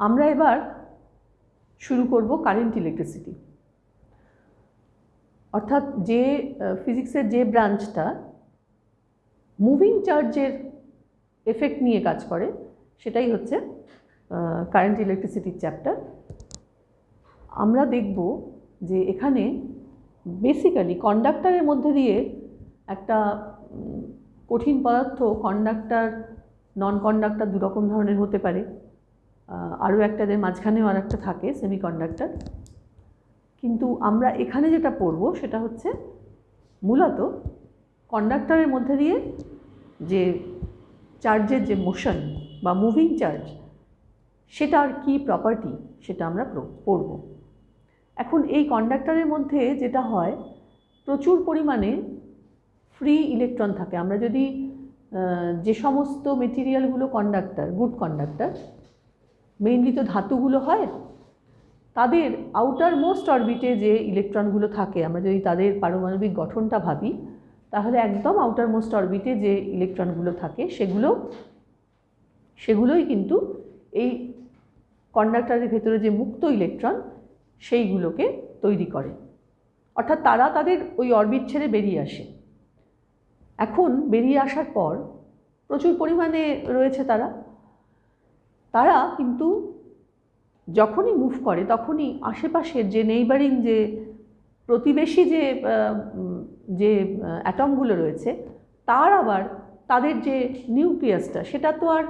আমরা এবার শুরু করব কারেন্ট ইলেকট্রিসিটি, অর্থাৎ যে ফিজিক্সের যে ব্রাঞ্চটা মুভিং চার্জের এফেক্ট নিয়ে কাজ করে সেটাই হচ্ছে কারেন্ট ইলেকট্রিসিটির চ্যাপ্টার। আমরা দেখব যে এখানে বেসিক্যালি কন্ডাক্টরের মধ্যে দিয়ে একটা কঠিন পদার্থ, কন্ডাক্টর নন কন্ডাক্টর দুরকম ধরনের হতে পারে, আরও একটাদের মাঝখানেও আর একটা থাকে সেমিকন্ডাক্টর। কিন্তু আমরা এখানে যেটা পড়ব সেটা হচ্ছে মূলত কন্ডাক্টরের মধ্যে দিয়ে যে চার্জের যে মোশন বা মুভিং চার্জ সেটার কি প্রপার্টি সেটা আমরা পড়ব। এখন এই কন্ডাক্টরের মধ্যে যেটা হয়, প্রচুর পরিমাণে ফ্রি ইলেকট্রন থাকে। আমরা যদি যে সমস্ত মেটেরিয়ালগুলো কন্ডাক্টর, গুড কন্ডাক্টর, মেইনলি তো ধাতুগুলো হয়, তাদের আউটার মোস্ট অরবিটে যে ইলেকট্রনগুলো থাকে, আমরা যদি তাদের পারমাণবিক গঠনটা ভাবি, তাহলে একদম আউটার মোস্ট অরবিটে যে ইলেকট্রনগুলো থাকে সেগুলোই কিন্তু এই কন্ডাক্টরের ভেতরে যে মুক্ত ইলেকট্রন সেইগুলোকে তৈরি করে, অর্থাৎ তারা তাদের ওই অরবিট ছেড়ে বেরিয়ে আসে। এখন বেরিয়ে আসার পর প্রচুর পরিমাণে রয়েছে তারা কিন্তু যখনই মুভ করে তখনই আশেপাশের যে নেইবারিং, যে প্রতিবেশী যে অ্যাটমগুলো রয়েছে, তার আবার তাদের যে নিউক্লিয়াসটা সেটা তো আর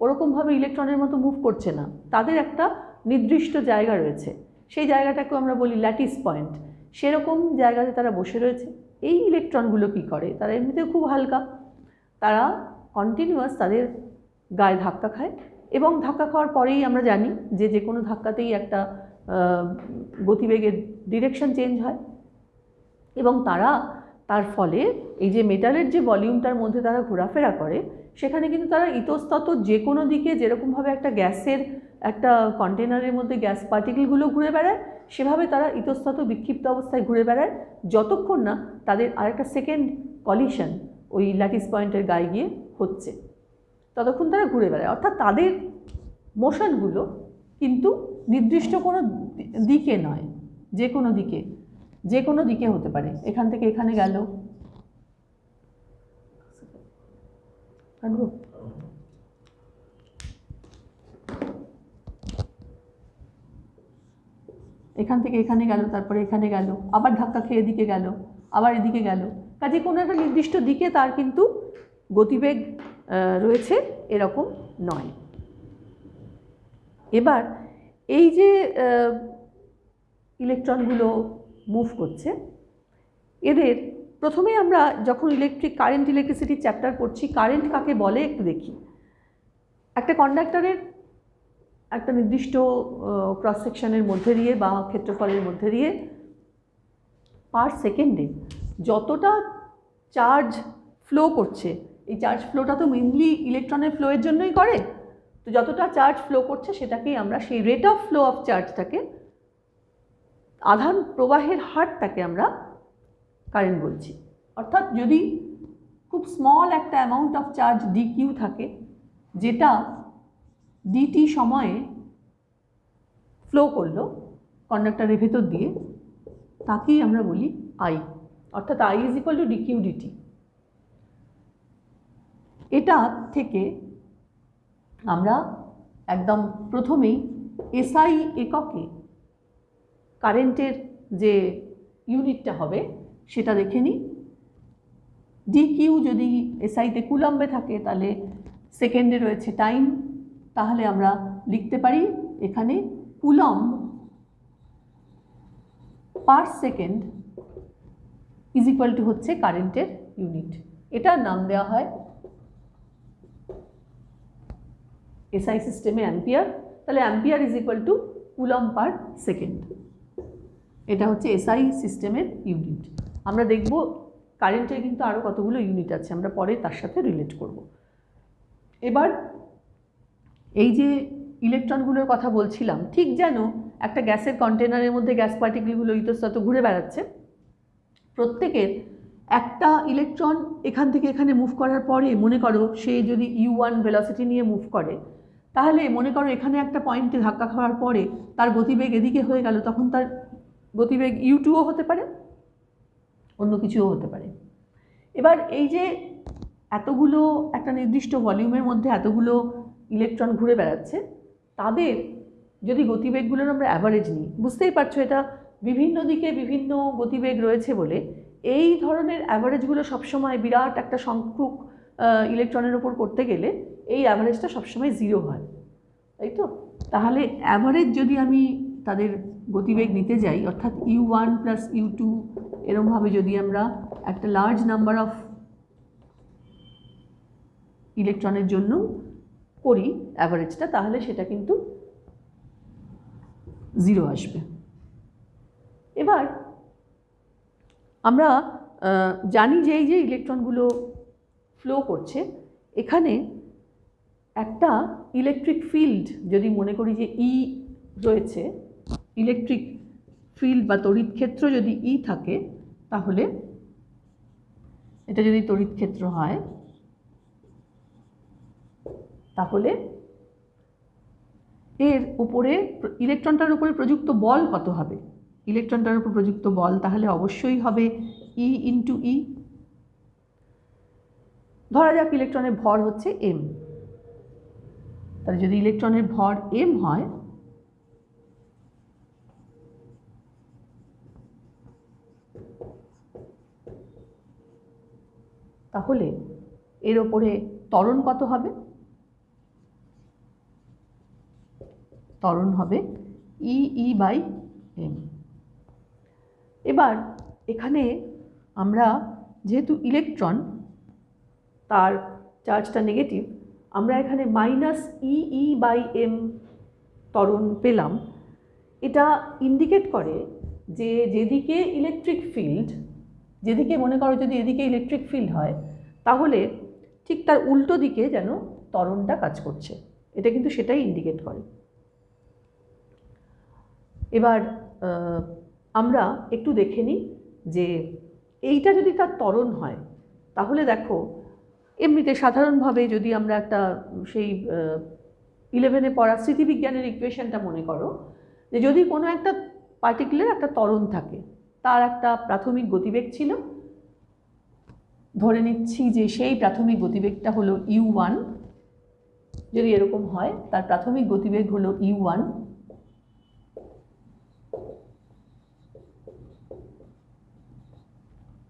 ওরকমভাবে ইলেকট্রনের মতো মুভ করছে না, তাদের একটা নির্দিষ্ট জায়গা রয়েছে, সেই জায়গাটাকে আমরা বলি ল্যাটিস পয়েন্ট। সেরকম জায়গাতে তারা বসে রয়েছে। এই ইলেকট্রনগুলো কী করে, তারা এমনিতেও খুব হালকা, তারা কন্টিনিউয়াস তাদের গায়ে ধাক্কা খায়, এবং ধাক্কা খাওয়ার পরেই আমরা জানি যে কোনো ধাক্কাতেই একটা গতিবেগের ডিরেকশন চেঞ্জ হয়, এবং তার ফলে এই যে মেটালের যে ভলিউমটার মধ্যে তারা ঘোরাফেরা করে, সেখানে কিন্তু তারা ইতস্তত যে কোনো দিকে, যেরকমভাবে একটা গ্যাসের একটা কন্টেনারের মধ্যে গ্যাস পার্টিকেলগুলো ঘুরে বেড়ায়, সেভাবে তারা ইতস্তত বিক্ষিপ্ত অবস্থায় ঘুরে বেড়ায়, যতক্ষণ না তাদের আরেকটা সেকেন্ড কলিশন ওই ল্যাটিস পয়েন্টের গায়ে গিয়ে হচ্ছে, ততক্ষণ তারা ঘুরে বেড়ায়। অর্থাৎ তাদের মোশনগুলো কিন্তু নির্দিষ্ট কোনো দিকে নয়, যে কোনো দিকে হতে পারে। এখান থেকে এখানে গেল, এখান থেকে এখানে গেল, তারপরে এখানে গেল, আবার ধাক্কা খেয়ে এদিকে গেল, আবার এদিকে গেল। কাজে কোনো একটা নির্দিষ্ট দিকে তার কিন্তু গতিবেগ রয়েছে, এরকম নয়। এবার এই যে ইলেকট্রনগুলো মুভ করছে, এদের প্রথমে আমরা যখন কারেন্ট ইলেকট্রিসিটির চ্যাপ্টার পড়ছি, কারেন্ট কাকে বলে একটু দেখি। একটা কন্ডাক্টরের একটা নির্দিষ্ট ক্রস সেকশনের মধ্যে দিয়ে বা ক্ষেত্রফলের মধ্যে দিয়ে পার সেকেন্ডে যতটা চার্জ ফ্লো করছে, এই চার্জ ফ্লোটা তো মেইনলি ইলেকট্রনের ফ্লোয়ের জন্যই করে, তো যতটা চার্জ ফ্লো করছে সেটাকেই আমরা, সেই রেট অফ ফ্লো অফ চার্জটাকে, আধান প্রবাহের হারটাকে আমরা কারেন্ট বলছি। অর্থাৎ যদি খুব স্মল একটা অ্যামাউন্ট অফ চার্জ dq থাকে, যেটা dt সময়ে ফ্লো করলো কন্ডাক্টরের ভেতর দিয়ে, তাকেই আমরা বলি I, অর্থাৎ I = dq dt। এটা থেকে আমরা একদম প্রথমেই SI এককে কারেন্টের যে ইউনিটটা হবে সেটা দেখে নিই। dq যদি SIতে কুলম্বে থাকে, তাহলে সেকেন্ডে রয়েছে টাইম, তাহলে আমরা লিখতে পারি এখানে কুলম্ব পার সেকেন্ড = হচ্ছে কারেন্টের ইউনিট। এটার নাম দেওয়া হয় SI সিস্টেমে অ্যাম্পিয়ার। তাহলে অ্যাম্পিয়ার = কুলম্ব পার সেকেন্ড, এটা হচ্ছে SI সিস্টেমের ইউনিট। আমরা দেখব কারেন্টের কিন্তু আরও কতগুলো ইউনিট আছে, আমরা পরে তার সাথে রিলেট করব। এবার এই যে ইলেকট্রনগুলোর কথা বলছিলাম, ঠিক যেন একটা গ্যাসের কন্টেনারের মধ্যে গ্যাস পার্টিকেলগুলো ইতস্তত ঘুরে বেড়াচ্ছে, প্রত্যেকের একটা ইলেকট্রন এখান থেকে এখানে মুভ করার পরে, মনে করো সে যদি u1 ভেলোসিটি নিয়ে মুভ করে, তাহলে মনে করো এখানে একটা পয়েন্টে ধাক্কা খাওয়ার পরে তার গতিবেগ এদিকে হয়ে গেল, তখন তার গতিবেগ u2ও হতে পারে, অন্য কিছুও হতে পারে। এবার এই যে এতগুলো একটা নির্দিষ্ট ভলিউমের মধ্যে এতগুলো ইলেকট্রন ঘুরে বেড়াচ্ছে, তাদের যদি গতিবেগগুলোর আমরা অ্যাভারেজ নিই, বুঝতেই পারছো এটা বিভিন্ন দিকে বিভিন্ন গতিবেগ রয়েছে বলে এই ধরনের অ্যাভারেজগুলো সবসময় বিরাট একটা সংখ্যক ইলেকট্রনের উপর করতে গেলে এই অ্যাভারেজটা সবসময় 0 হয়, তাই তো? তাহলে অ্যাভারেজ যদি আমি তাদের গতিবেগ নিতে যাই, অর্থাৎ u1 প্লাস u2 এরমভাবে যদি আমরা একটা লার্জ নাম্বার অফ ইলেকট্রনের জন্য করি অ্যাভারেজটা, তাহলে সেটা কিন্তু 0 আসবে। এবার আমরা জানি যে এই যে ইলেকট্রনগুলো ফ্লো করছে, এখানে একটা ইলেকট্রিক ফিল্ড যদি মনে করি যে ই রয়েছে, ইলেকট্রিক ফিল্ড বা তড়িৎ ক্ষেত্র যদি ই থাকে, তাহলে এটা যদি তড়িৎ ক্ষেত্র হয়, তাহলে এর উপরে ইলেকট্রনটার উপরে প্রযুক্ত বল কত হবে? ইলেকট্রনটার উপর প্রযুক্ত বল তাহলে অবশ্যই হবে E ইন্টু ই। ধরা যাক ইলেকট্রনের ভর হচ্ছে m, তাহলে যদি ইলেকট্রনের ভর m হয়, তাহলে এর ওপরে ত্বরণ কত হবে? ত্বরণ হবে E বাই m। এবার এখানে আমরা যেহেতু ইলেকট্রন তার চার্জটা নেগেটিভ, আমরা এখানে -E বাই m ত্বরণ পেলাম। এটা ইন্ডিকেট করে যে যেদিকে ইলেকট্রিক ফিল্ড, যেদিকে মনে করো যদি এদিকে ইলেকট্রিক ফিল্ড হয়, তাহলে ঠিক তার উল্টো দিকে যেন ত্বরণটা কাজ করছে, এটা কিন্তু সেটাই ইন্ডিকেট করে। এবার আমরা একটু দেখে নিই যে এইটা যদি তার ত্বরণ হয়, তাহলে দেখো এমনিতে সাধারণভাবে যদি আমরা একটা সেই 11-এ পড়া স্মৃতিবিজ্ঞানের ইকুয়েশনটা মনে করো, যে যদি কোনো একটা পার্টিকুলার একটা ত্বরণ থাকে, তার একটা প্রাথমিক গতিবেগ ছিল, ধরে নিচ্ছি যে সেই প্রাথমিক গতিবেগটা হলো u1, যদি এরকম হয় তার প্রাথমিক গতিবেগ হলো u1,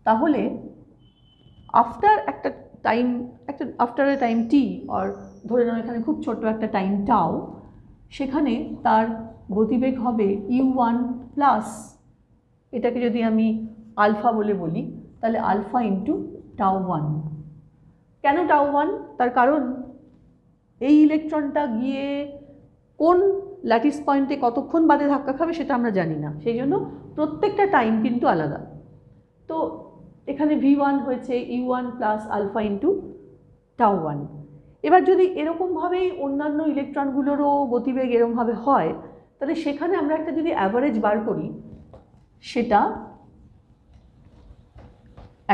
তাহলে আফটার এ টাইম t, আর ধরে নাও এখানে খুব ছোট্ট একটা টাইম টাও, সেখানে তার গতিবেগ হবে u1 প্লাস, এটাকে যদি আমি আলফা বলে বলি, তাহলে আলফা ইন্টু τ1। কেন τ1? তার কারণ এই ইলেকট্রনটা গিয়ে কোন ল্যাটিস পয়েন্টে কতক্ষণ বাদে ধাক্কা খাবে সেটা আমরা জানি না, সেই জন্য প্রত্যেকটা টাইম কিন্তু আলাদা। তো এখানে v1 হয়েছে u1 প্লাস আলফা ইন্টু τ1। এবার যদি এরকমভাবেই অন্যান্য ইলেকট্রনগুলোরও গতিবেগ এরকমভাবে হয়, তাহলে সেখানে আমরা একটা যদি অ্যাভারেজ বার করি, সেটা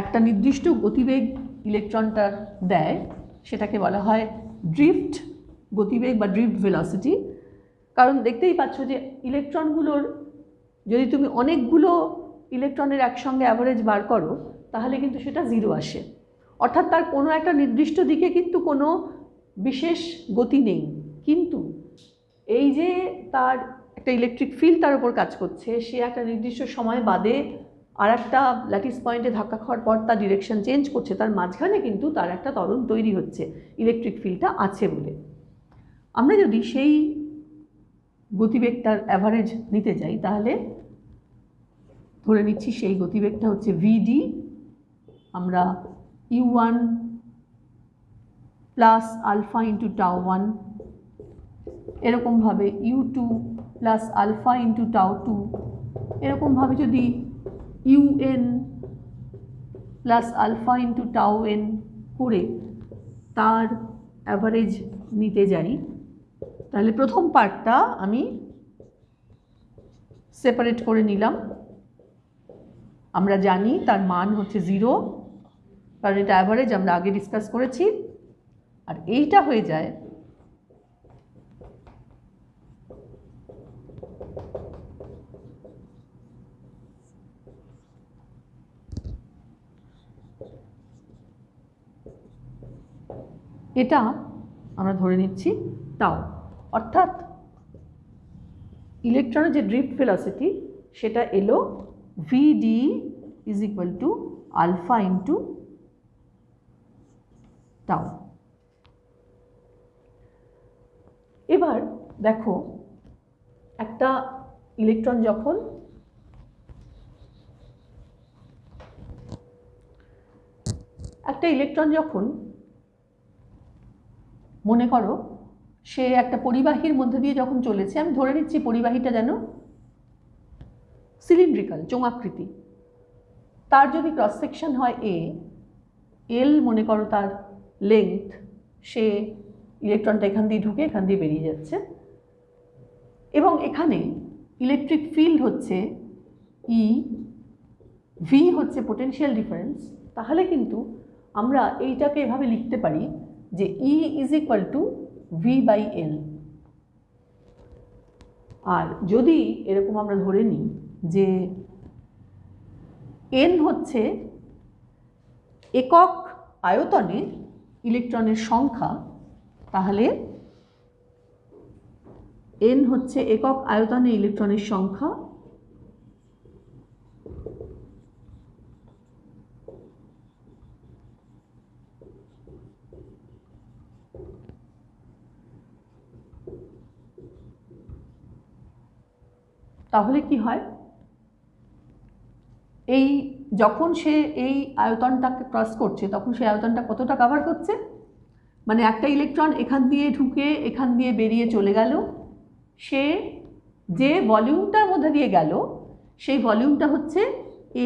একটা নির্দিষ্ট গতিবেগ ইলেকট্রনটার দেয়, সেটাকে বলা হয় ড্রিফট গতিবেগ বা ড্রিফট ভেলোসিটি। কারণ দেখতেই পাচ্ছ যে ইলেকট্রনগুলোর যদি তুমি অনেকগুলো ইলেকট্রনের একসঙ্গে অ্যাভারেজ বার করো, তাহলে কিন্তু সেটা 0 আসে, অর্থাৎ তার কোনো একটা নির্দিষ্ট দিকে কিন্তু কোনো বিশেষ গতি নেই। কিন্তু এই যে তার একটা ইলেকট্রিক ফিল্ড তার উপর কাজ করছে, সে একটা নির্দিষ্ট সময় বাদে আর একটা ল্যাটিস পয়েন্টে ধাক্কা খাওয়ার পর তার ডিরেকশন চেঞ্জ করছে, তার মাঝখানে কিন্তু তার একটা ত্বরণ তৈরি হচ্ছে ইলেকট্রিক ফিল্ডটা আছে বলে। আমরা যদি সেই গতিবেগটার অ্যাভারেজ নিতে যাই, তাহলে ধরে নিচ্ছি সেই গতিবেগটা হচ্ছে vd, আমরা u1 প্লাস আলফা ইন্টু τ1, এরকমভাবে u2 প্লাস আলফা ইন্টু τ2, এরকমভাবে যদি un plus alpha into τn করে তার অ্যাভারেজ নিতে যাই, তাহলে প্রথম পার্টটা আমি সেপারেট করে নিলাম। আমরা জানি তার মান হচ্ছে 0, কারণ এটা অ্যাভারেজ আমরা আগে ডিসকাস করেছি। আর এইটা হয়ে যায় এটা আমরা ধরে নিচ্ছি টাউ, অর্থাৎ ইলেকট্রনের যে ড্রিফট ভেলোসিটি সেটা এলো vd is equal to alpha into tau. এবার দেখো একটা ইলেকট্রন যখন মনে করো সে একটা পরিবাহীর মধ্যে দিয়ে যখন চলেছে, আমি ধরে নিচ্ছি পরিবাহীটা যেন সিলিন্ড্রিক্যাল, চোঙাকৃতি, তার যদি ক্রস সেকশন হয় এ, এল মনে করো তার লেংথ, সে ইলেকট্রনটা এখান দিয়ে ঢুকে এখান দিয়ে বেরিয়ে যাচ্ছে, এবং এখানে ইলেকট্রিক ফিল্ড হচ্ছে ই, ভি হচ্ছে পোটেনশিয়াল ডিফারেন্স, তাহলে কিন্তু আমরা এইটাকে এভাবে লিখতে পারি যে E is equal to V by L. আর যদি এরকম আমরা ধরে নিই যে এন হচ্ছে একক আয়তনে ইলেকট্রনের সংখ্যা, তাহলে এন হচ্ছে একক আয়তনে ইলেকট্রনের সংখ্যা, তাহলে কি হয়, এই যখন সে এই আয়তনটাকে ক্রস করছে তখন সেই আয়তনটা কতটা কভার করছে, মানে একটা ইলেকট্রন এখান দিয়ে ঢুকে এখান দিয়ে বেরিয়ে চলে গেল, সে যে ভলিউমটার মধ্যে দিয়ে গেল সেই ভলিউমটা হচ্ছে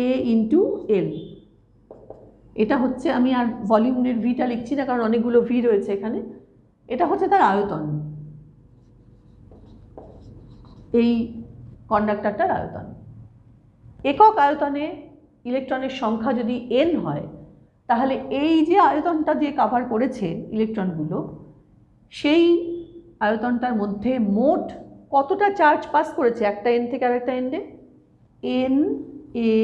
এ ইন্টু এল। এটা হচ্ছে, আমি আর ভলিউমের ভিটা লিখছি না কারণ অনেকগুলো ভি রয়েছে এখানে, এটা হচ্ছে তার আয়তন, এই কন্ডাক্টরটার আয়তন। একক আয়তনে ইলেকট্রনের সংখ্যা যদি এন হয়, তাহলে এই যে আয়তনটা যে কভার করেছে ইলেকট্রনগুলো, সেই আয়তনটার মধ্যে মোট কতটা চার্জ পাস করেছে একটা এন থেকে আরেকটা এন্ডে, এন এ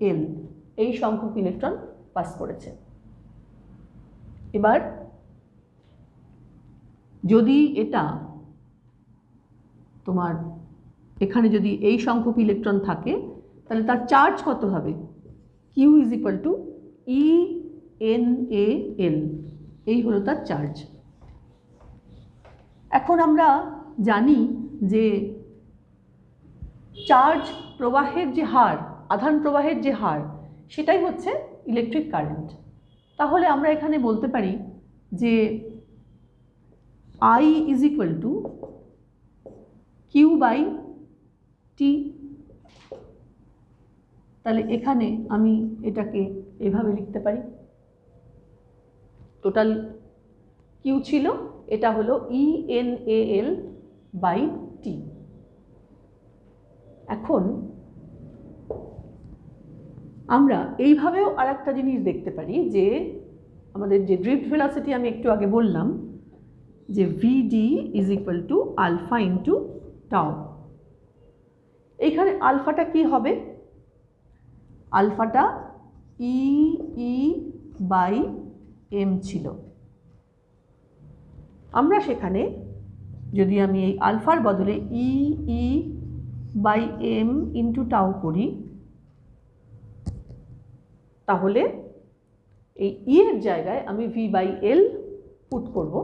এল, এই সংখ্যক ইলেকট্রন পাস করেছে। এবার যদি এটা তোমার এখানে যদি এই সংখ্যক ইলেকট্রন থাকে, তাহলে তার চার্জ কত হবে, Q is equal to E N A L, এই হলো তার চার্জ। এখন আমরা জানি যে চার্জ প্রবাহের যে হার, আধান প্রবাহের যে হার, সেটাই হচ্ছে ইলেকট্রিক কারেন্ট। তাহলে আমরা এখানে বলতে পারি যে I is equal to Q by T. তাহলে এখানে আমি এটাকে এভাবে লিখতে পারি, টোটাল কিউ ছিল, এটা হলো ই N A L by T. এখন আমরা এইভাবেও আর একটা জিনিস দেখতে পারি যে আমাদের যে ড্রিফট ভেলোসিটি আমি একটু আগে বললাম যে V D is equal to alpha into tau, এইখানে আলফাটা কি হবে, আলফাটা ই ই বাই এম ছিল। আমরা সেখানে যদি আমি এই আলফার বদলে E E by M into tau করি, তাহলে এই ই এর জায়গায় আমি ভি বাই এল পুট করব।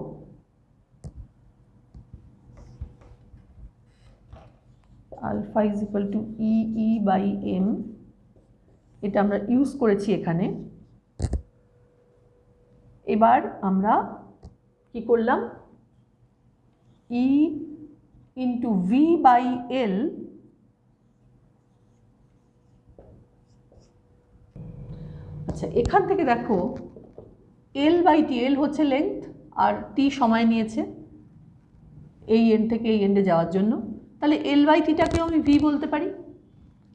Alpha is equal to E E by M, এটা আমরা ইউজ করেছি এখানে। এবার আমরা কি করলাম, E into V by L, আচ্ছা এখান থেকে দেখো এল বাই টি, এল হচ্ছে লেংথ আর টি সময় নিয়েছে এই এন্ড থেকে এই এন্ডে যাওয়ার জন্য, তাহলে এল বাই টিটাকেও আমি ভি বলতে পারি।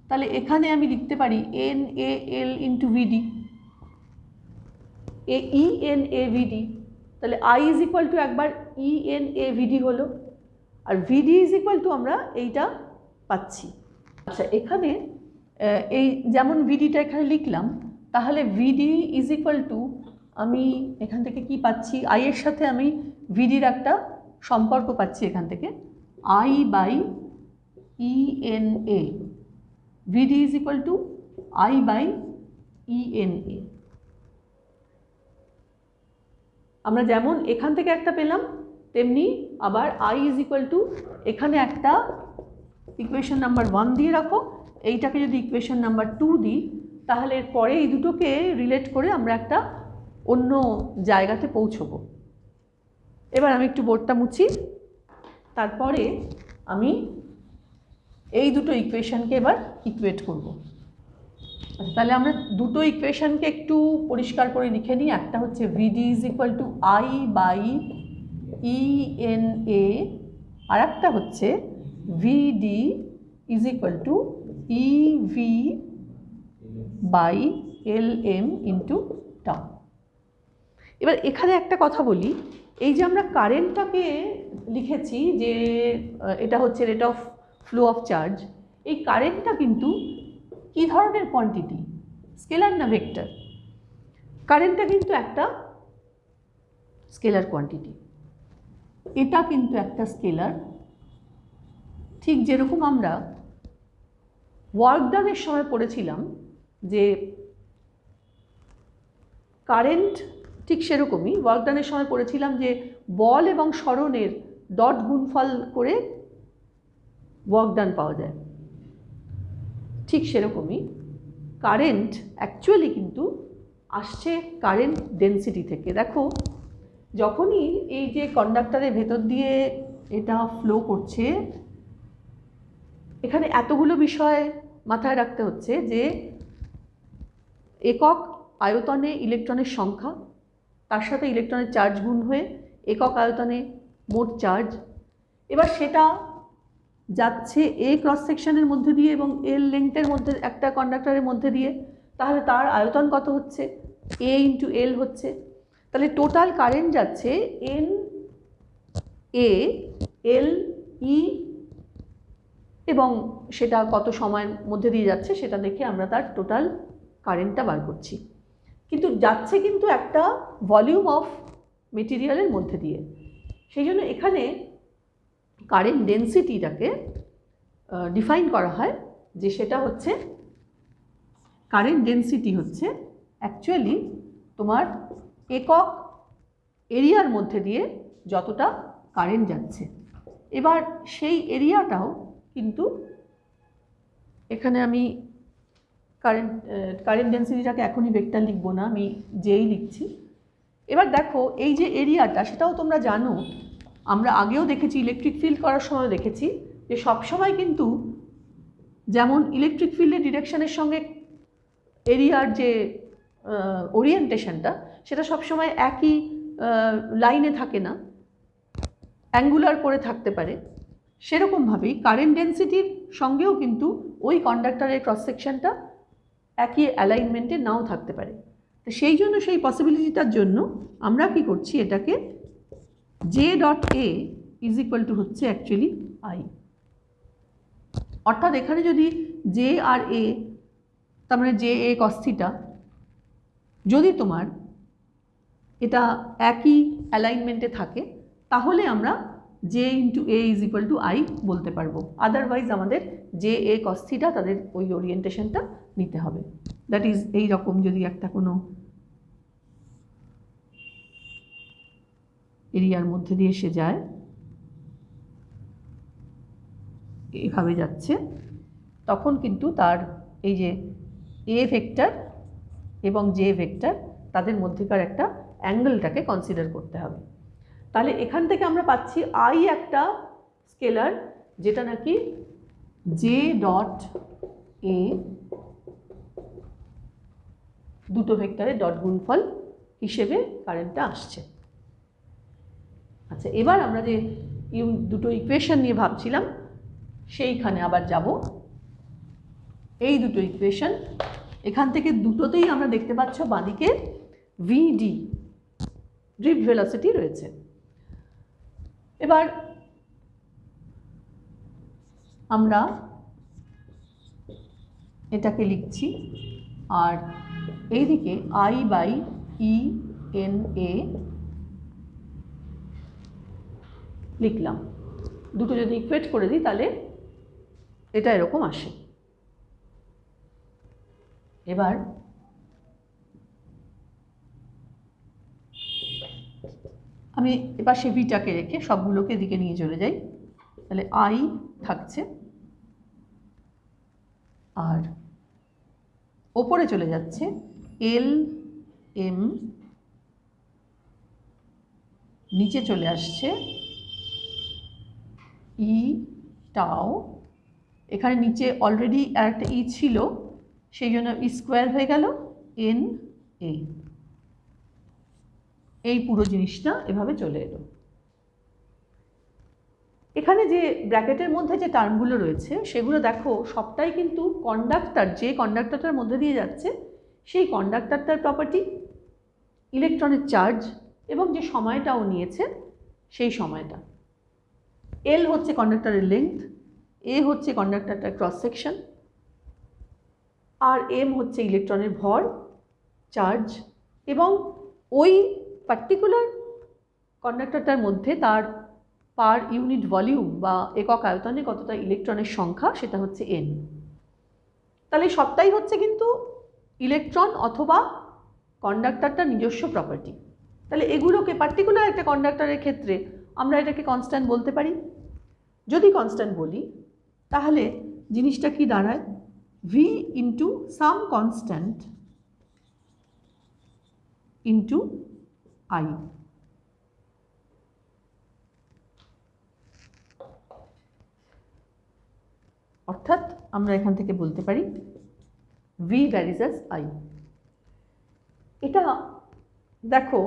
তাহলে এখানে আমি লিখতে পারি N A L into V D, A E N A V D. তাহলে আই ইজ ইকুয়াল টু একবার ই এন এ ভিডি হলো, আর ভিডি ইজ ইকুয়াল টু আমরা এইটা পাচ্ছি। আচ্ছা এখানে এই যেমন ভিডিটা এখানে লিখলাম, তাহলে ভিডি ইজ ইকুয়াল টু আমি এখান থেকে কি পাচ্ছি, আই এর সাথে আমি ভিডির একটা সম্পর্ক পাচ্ছি এখান থেকে, I by E N A, V D is equal to I by E N A. আমরা যেমন এখান থেকে একটা পেলাম, তেমনি আবার আই ইজ ইকুয়াল টু, এখানে একটা ইকুয়েশন নাম্বার 1 দিয়ে রাখো, এইটাকে যদি ইকুয়েশন নাম্বার 2 দিই, তাহলে পরে এই দুটোকে রিলেট করে আমরা একটা অন্য জায়গাতে পৌঁছবো। এবার আমি একটু বোর্ডটা মুছি, তারপরে আমি এই দুটো ইকুয়েশনকে এবার ইকুয়েট করব। আচ্ছা, তাহলে আমরা দুটো ইকুয়েশনকে একটু পরিষ্কার করে লিখে নিই। একটা হচ্ছে V D is equal to I by E N A, আর একটা হচ্ছে V D is equal to E V by L M into tau. এবার এখানে একটা কথা বলি, এই যে আমরা কারেন্টটাকে লিখেছি যে এটা হচ্ছে rate of flow of charge, এই কারেন্টটা কিন্তু কী ধরনের কোয়ান্টিটি, স্কেলার না ভেক্টর? কারেন্টটা কিন্তু একটা স্কেলার কোয়ান্টিটি, এটা কিন্তু একটা স্কেলার। ঠিক যেরকম আমরা ওয়ার্ক ডানের সময় পড়েছিলাম যে কারেন্ট, ঠিক সেরকমই ওয়ার্ক ডানের সময় পড়েছিলাম যে বল এবং সরণের ডট গুণফল করে ওয়ার্ক ডান পাওয়া যায়। ঠিক সেরকমই কারেন্ট অ্যাকচুয়ালি কিন্তু আসছে কারেন্ট ডেন্সিটি থেকে। দেখো, যখনই এই যে কন্ডাক্টরের ভেতর দিয়ে এটা ফ্লো করছে, এখানে এতগুলো বিষয় মাথায় রাখতে হচ্ছে যে একক আয়তনে ইলেকট্রনের সংখ্যা, তার সাথে ইলেকট্রনের চার্জ গুণ হয়ে একক আয়তনে মোট চার্জ। এবার সেটা যাচ্ছে এ ক্রস সেকশনের মধ্যে দিয়ে এবং এল লেংথের মধ্যে একটা কন্ডাক্টরের মধ্যে দিয়ে, তাহলে তার আয়তন কত হচ্ছে, এ ইন্টু এল হচ্ছে। তাহলে টোটাল কারেন্ট যাচ্ছে এন এ এল ই, এবং সেটা কত সময়ের মধ্যে দিয়ে যাচ্ছে সেটা দেখে আমরা তার টোটাল কারেন্টটা বার করছি। কিন্তু যাচ্ছে কিন্তু একটা ভলিউম অফ মেটেরিয়ালের মধ্যে দিয়ে, সেই জন্য এখানে কারেন্ট ডেন্সিটিটাকে ডিফাইন করা হয় যে সেটা হচ্ছে, কারেন্ট ডেন্সিটি হচ্ছে অ্যাকচুয়ালি তোমার একক এরিয়ার মধ্যে দিয়ে যতটা কারেন্ট যাচ্ছে। এবার সেই এরিয়াটাও কিন্তু এখানে আমি কারেন্ট ডেন্সিটিটাকে এখনই ভেক্টর লিখব না, আমি যেই লিখছি। এবার দেখো এই যে এরিয়াটা, সেটাও তোমরা জানো, আমরা আগেও দেখেছি, ইলেকট্রিক ফিল্ড করার সময় দেখেছি যে সবসময় কিন্তু যেমন ইলেকট্রিক ফিল্ডের ডিরেকশনের সঙ্গে এরিয়ার যে ওরিয়েন্টেশনটা, সেটা সবসময় একই লাইনে থাকে না, অ্যাঙ্গুলার করে থাকতে পারে। সেরকমভাবেই কারেন্ট ডেন্সিটির সঙ্গেও কিন্তু ওই কন্ডাক্টরের ক্রস সেকশনটা একই অ্যালাইনমেন্টে নাও থাকতে পারে। তো সেই জন্য, সেই পসিবিলিটিটার জন্য আমরা কি করছি, এটাকে J dot A is equal two হচ্ছে অ্যাকচুয়ালি আই। অর্থাৎ এখানে যদি জে আর এ, তার মানে জে এ কস থিটা, যদি তোমার এটা একই অ্যালাইনমেন্টে থাকে, তাহলে আমরা J into A is equal to I বলতে পারবো। আদারওয়াইজ আমাদের জে এ কস থিটা তাদের ওই ওরিয়েন্টেশনটা নিতে হবে। দ্যাট ইজ এই রকম যদি একটা কোনো এরিয়ার মধ্যে দিয়ে এসে যায়, এভাবে যাচ্ছে, তখন কিন্তু তার এই যে এ ভেক্টর এবং জে ভেক্টর, তাদের মধ্যেকার একটা অ্যাঙ্গেলটাকে কনসিডার করতে হবে। তাহলে এখান থেকে আমরা পাচ্ছি আই একটা স্কেলার, যেটা নাকি জে ডট এ, দুটো ভেক্টরের ডট গুণফল হিসেবে কারেন্টটা আসছে। আচ্ছা, এবার আমরা যে দুটো ইকুয়েশন নিয়ে ভাবছিলাম সেইখানে আবার যাব। এই দুটো ইকুয়েশন, এখান থেকে দুটোতেই আমরা দেখতে পাচ্ছ বাঁদিকে ভিডি ড্রিফট ভেলোসিটি রয়েছে। এবার আমরা এটাকে লিখছি, আর এইদিকে আই বাই ই NA লিখলাম। দুটো যদি ইকুয়েট করে দিই তাহলে এটা এরকম আসে। এবার আমি এবার সে ভিটাকে রেখে সবগুলোকে এদিকে নিয়ে চলে যাই, তাহলে I থাকছে আর ওপরে চলে যাচ্ছে LM, নিচে চলে আসছে E টাও, এখানে নিচে অলরেডি একটা E ছিল সেই জন্য E স্কোয়ার হয়ে গেল NA। এই পুরো জিনিসটা এভাবে চলে এলো। এখানে যে ব্র্যাকেটের মধ্যে যে টার্মগুলো রয়েছে সেগুলো দেখো সবটাই কিন্তু কন্ডাক্টর, যে কন্ডাক্টরটার মধ্যে দিয়ে যাচ্ছে সেই কন্ডাক্টরটার প্রপার্টি, ইলেকট্রনের চার্জ এবং যে সময়টাও নিয়েছে সেই সময়টা। L হচ্ছে কন্ডাক্টরের লেংথ, A হচ্ছে কন্ডাক্টরটার ক্রস সেকশন, আর M হচ্ছে ইলেকট্রনের ভর, চার্জ, এবং ওই পার্টিকুলার কন্ডাক্টরটার মধ্যে তার পার ইউনিট ভলিউম বা একক আয়তনে কতটা ইলেকট্রনের সংখ্যা সেটা হচ্ছে N। তাহলে সবটাই হচ্ছে কিন্তু ইলেকট্রন অথবা কন্ডাক্টরটার নিজস্ব প্রপার্টি। তাহলে এগুলোকে পার্টিকুলার একটা কন্ডাক্টরের ক্ষেত্রে আমরা এটাকে কনস্ট্যান্ট বলতে পারি। যদি কনস্ট্যান্ট বলি তাহলে জিনিসটা কি দাঁড়ায়, V into some constant into I। অর্থাৎ আমরা এখান থেকে বলতে পারি V ভ্যারিজ অ্যাজ I। এটা দেখো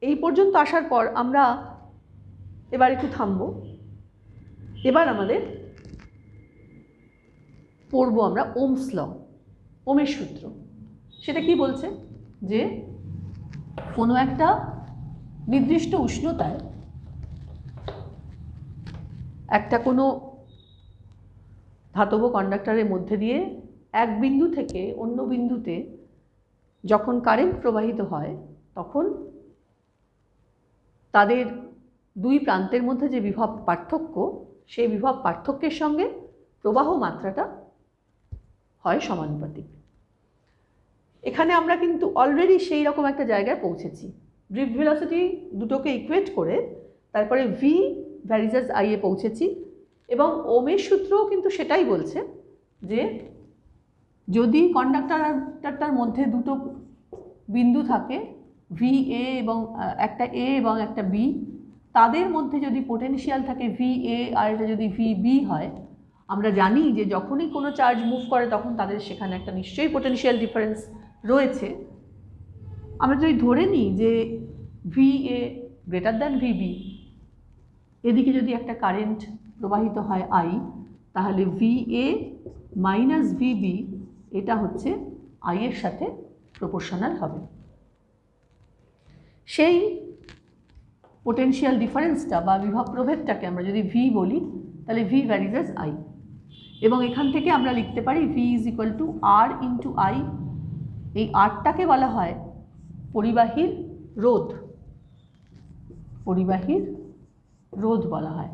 এই পর্যন্ত আসার পর আমরা এবার একটু থামবো। এবার আমাদের পড়বো আমরা ওমস ল, ওমের সূত্র। সেটা কি বলছে যে কোনো একটা নির্দিষ্ট উষ্ণতায় একটা কোনো ধাতব কন্ডাক্টরের মধ্যে দিয়ে এক বিন্দু থেকে অন্য বিন্দুতে যখন কারেন্ট প্রবাহিত হয় তখন তাদের দুই প্রান্তের মধ্যে যে বিভব পার্থক্য, সেই বিভব পার্থক্যের সঙ্গে প্রবাহ মাত্রাটা হয় সমানুপাতিক। এখানে আমরা কিন্তু অলরেডি সেই রকম একটা জায়গায় পৌঁছেছি। ড্রিফট ভেলোসিটি দুটোকে ইকুয়েট করে তারপরে V ভ্যারিজ অ্যাজ I এ পৌঁছেছি, এবং ওমের সূত্রও কিন্তু সেটাই বলছে যে যদি কন্ডাক্টরটার মধ্যে দুটো বিন্দু থাকে VA এবং একটা A এবং একটা B, তাদের মধ্যে যদি পোটেনশিয়াল থাকে VA আর এটা যদি VB হয়, আমরা জানি যে যখনই কোনো চার্জ মুভ করে তখন তাদের সেখানে একটা নিশ্চয়ই পোটেনশিয়াল ডিফারেন্স রয়েছে। আমরা যদি ধরে নিই যে VA গ্রেটার দ্যান VB, এদিকে যদি একটা কারেন্ট প্রবাহিত হয় I, তাহলে VA মাইনাস VB এটা হচ্ছে I এর সাথে প্রপোর্শনাল হবে। সেই পোটেনশিয়াল ডিফারেন্সটা বা বিভব প্রভেদটাকে আমরা যদি V বলি তাহলে V ভ্যারিজ অ্যাজ I, এবং এখান থেকে আমরা লিখতে পারি V is equal two R into I। এই Rটাকে বলা হয় পরিবাহীর রোধ, পরিবাহীর রোধ বলা হয়।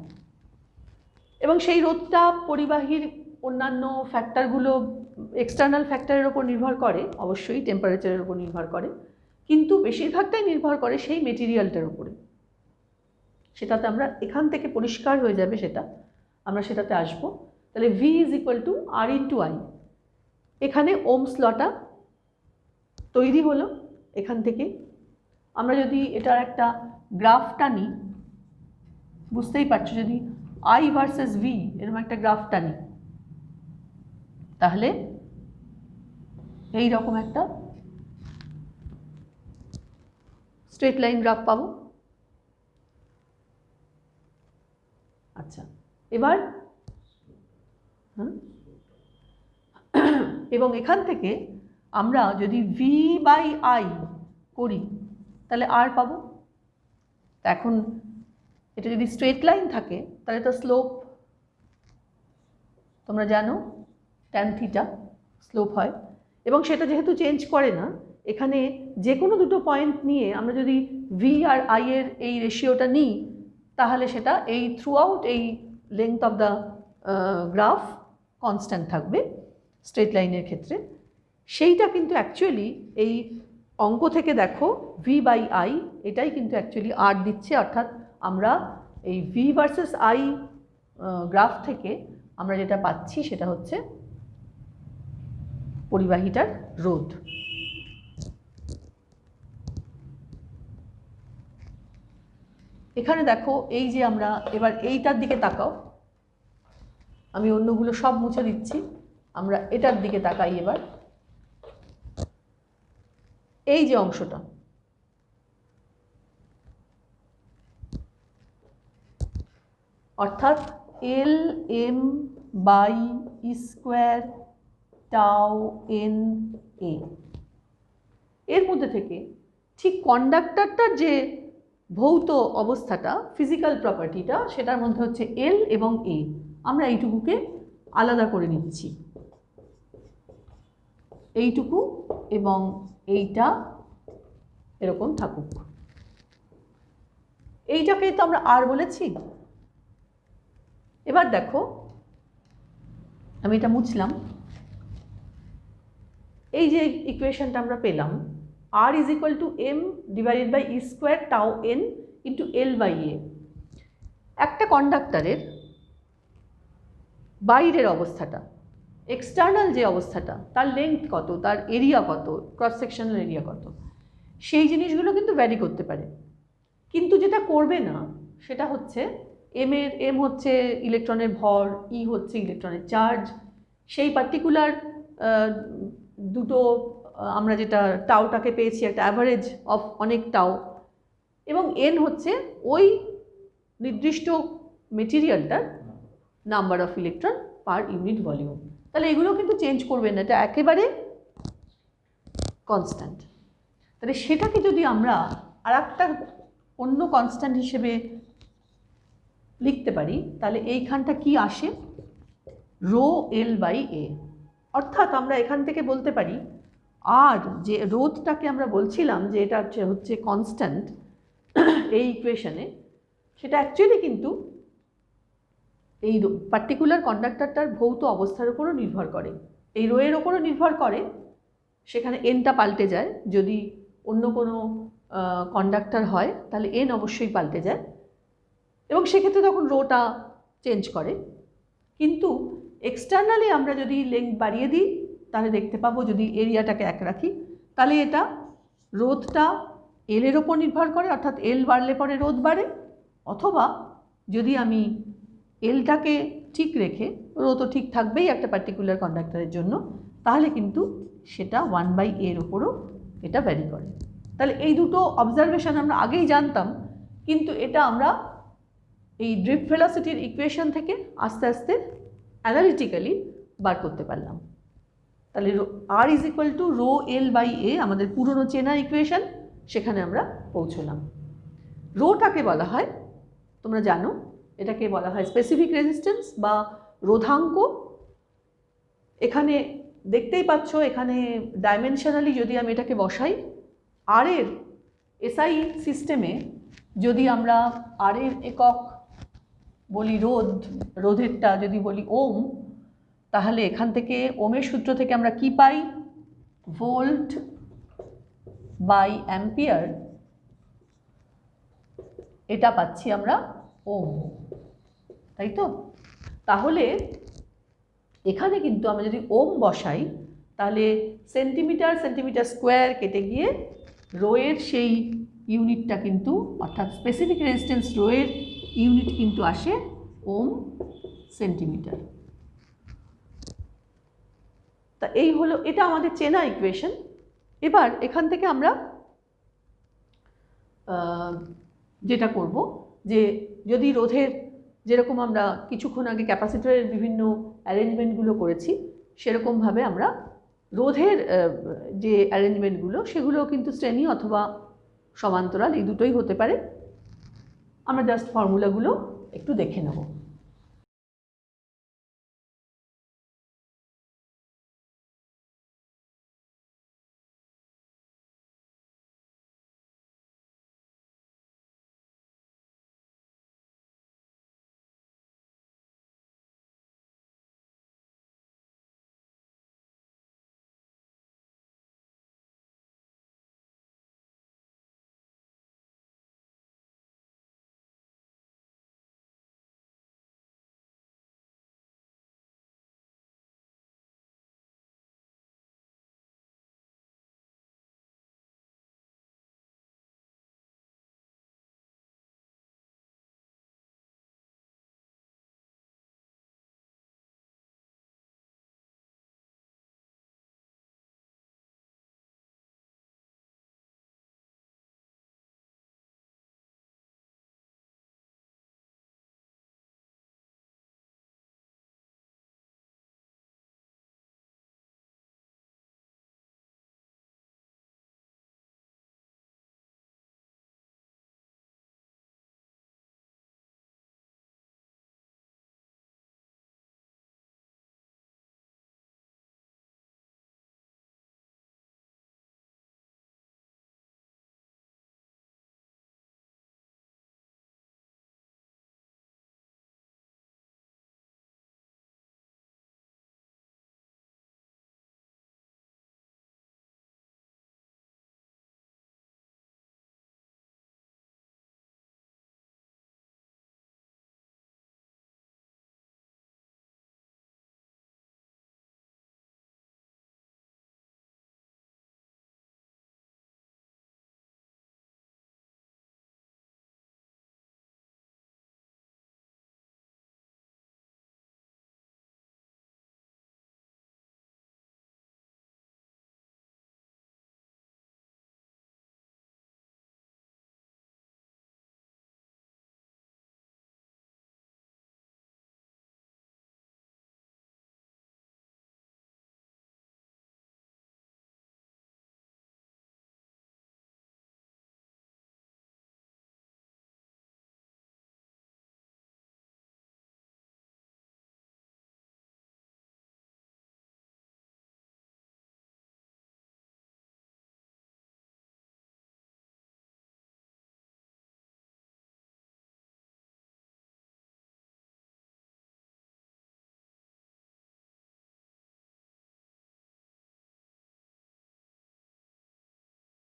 এবং সেই রোধটা পরিবাহীর অন্যান্য ফ্যাক্টরগুলো, এক্সটার্নাল ফ্যাক্টরের ওপর নির্ভর করে, অবশ্যই টেম্পারেচারের ওপর নির্ভর করে, কিন্তু বেশিরভাগটাই নির্ভর করে সেই মেটেরিয়ালটার উপরে। সেটাতে আমরা এখান থেকে পরিষ্কার হয়ে যাবে, সেটা আমরা সেটাতে আসবো। তাহলে V is equal two R into I। এখানে ওমস লটা তৈরি হলো। এখান থেকে আমরা যদি এটার একটা গ্রাফটা নিই, বুঝতেই পারছো, যদি I ভার্সেস V এরকম একটা গ্রাফটা নিই তাহলে এই রকম একটা স্ট্রেট লাইন গ্রাফ পাবো। আচ্ছা, এবার এবং এখান থেকে আমরা যদি V বাই I করি তাহলে R পাবো। তা এখন এটা যদি স্ট্রেট লাইন থাকে তাহলে তো স্লোপ তোমরা জানো tan থিটা স্লোপ হয়, এবং সেটা যেহেতু চেঞ্জ করে না এখানে যে কোনো দুটো পয়েন্ট নিয়ে আমরা যদি ভি আর আই এর এই রেশিওটা নিই তাহলে সেটা এই থ্রু আউট এই length of the graph constant থাকবে স্ট্রেট লাইনের ক্ষেত্রে। সেইটা কিন্তু অ্যাকচুয়ালি এই অঙ্ক থেকে দেখো ভি বাই আই এটাই কিন্তু অ্যাকচুয়ালি আর দিচ্ছে, অর্থাৎ আমরা এই ভি ভার্সেস আই গ্রাফ থেকে আমরা যেটা পাচ্ছি সেটা হচ্ছে পরিবাহীটার রোধ। এখানে দেখো এই যে আমরা এবার এইটার দিকে তাকাও, আমি অন্যগুলো সব মুছে দিচ্ছি, আমরা এটার দিকে তাকাই এবার। এই যে অংশটা, অর্থাৎ L M by E square tau N A, এর মধ্যে থেকে ঠিক কন্ডাক্টরটার যে ভৌত অবস্থাটা, ফিজিক্যাল প্রপার্টিটা, সেটার মধ্যে হচ্ছে এল এবং এ, আমরা এইটুকুকে আলাদা করে নিচ্ছি, এইটুকু এবং এইটা এরকম থাকুক। এইটাকে তো আমরা আর বলেছি। এবার দেখো আমি এটা মুছলাম, এই যে ইকুয়েশনটা আমরা পেলাম R is equal to M divided by E square tau N into L by A. একটা কন্ডাক্টরের বাইরের অবস্থাটা, এক্সটার্নাল যে অবস্থাটা, তার লেংথ কত, তার এরিয়া কত, ক্রস সেকশনাল এরিয়া কত, সেই জিনিসগুলো কিন্তু ভ্যারি করতে পারে। কিন্তু যেটা করবে না সেটা হচ্ছে এম হচ্ছে ইলেকট্রনের ভর, ই হচ্ছে ইলেকট্রনের চার্জ, সেই পার্টিকুলার দুটো আমরা যেটা টাউটাকে পেয়েছি একটা অ্যাভারেজ অফ অনেক টাউ, এবং এন হচ্ছে ওই নির্দিষ্ট মেটেরিয়ালটার number of electron per unit volume. তাহলে এগুলো কিন্তু চেঞ্জ করবে না, এটা একেবারে কনস্ট্যান্ট। তাহলে সেটাকে যদি আমরা আর একটা অন্য কনস্ট্যান্ট হিসেবে লিখতে পারি তাহলে এইখানটা কি আসে, রো এল বাই এ। অর্থাৎ আমরা এখান থেকে বলতে পারি আর যে রোধটাকে আমরা বলছিলাম যে এটা হচ্ছে কনস্ট্যান্ট এই ইকুয়েশনে, সেটা অ্যাকচুয়ালি কিন্তু এই পার্টিকুলার কন্ডাক্টরটার ভৌত অবস্থার উপরও নির্ভর করে, এই রো এর ওপরও নির্ভর করে। সেখানে এনটা পাল্টে যায়, যদি অন্য কোনো কন্ডাক্টর হয় তাহলে এন অবশ্যই পাল্টে যায় এবং সেক্ষেত্রে তখন রোটা চেঞ্জ করে। কিন্তু এক্সটার্নালি আমরা যদি লেংথ বাড়িয়ে দিই তাহলে দেখতে পাবো, যদি এরিয়াটাকে এক রাখি তাহলে এটা রোধটা এলের ওপর নির্ভর করে, অর্থাৎ এল বাড়লে পরে রোধ বাড়ে, অথবা যদি আমি এলটাকে ঠিক রেখে, রো তো ঠিক থাকবেই একটা পার্টিকুলার কন্ডাক্টরের জন্য, তাহলে কিন্তু সেটা 1/a এর ওপরও এটা ভ্যারি করে। তাহলে এই দুটো অবজারভেশন আমরা আগেই জানতাম, কিন্তু এটা আমরা এই ড্রিফট ভেলোসিটির ইকুয়েশন থেকে আস্তে আস্তে অ্যানালিটিক্যালি বার করতে পারলাম। তাহলে R is equal to rho L by A আমাদের পুরনো চেনা ইকুয়েশন, সেখানে আমরা পৌঁছলাম। রোটাকে বলা হয়, তোমরা জানো, এটাকে বলা হয় স্পেসিফিক রেজিস্ট্যান্স বা রোধাঙ্ক। এখানে দেখতেই পাচ্ছ, এখানে ডাইমেনশনালি যদি আমি এটাকে বসাই, আর এর এসআই সিস্টেমে যদি আমরা আর এর একক বলি রোধেরটা যদি বলি ওম, তাহলে এখান থেকে ওমের সূত্র থেকে আমরা কি পাই, ভোল্ট বাই অ্যাম্পিয়ার, এটা পাচ্ছি আমরা ওম, তাই তো? তাহলে এখানে কিন্তু আমরা যদি ওম বসাই তাহলে সেন্টিমিটার স্কোয়ার কেটে গিয়ে রোয়ের সেই ইউনিটটা কিন্তু, অর্থাৎ স্পেসিফিক রেজিস্ট্যান্স রোয়ের ইউনিট কিন্তু আসে ওম সেন্টিমিটার। তা এই হলো, এটা আমাদের চেনা ইকুয়েশন। এবার এখান থেকে আমরা যেটা করব, যে যদি রোধের যেরকম আমরা কিছুক্ষণ আগে ক্যাপাসিটরের বিভিন্ন অ্যারেঞ্জমেন্টগুলো করেছি, সেরকমভাবে আমরা রোধের যে অ্যারেঞ্জমেন্টগুলো সেগুলো কিন্তু শ্রেণী অথবা সমান্তরাল এই দুটোই হতে পারে। আমরা জাস্ট ফর্মুলাগুলো একটু দেখে নেব।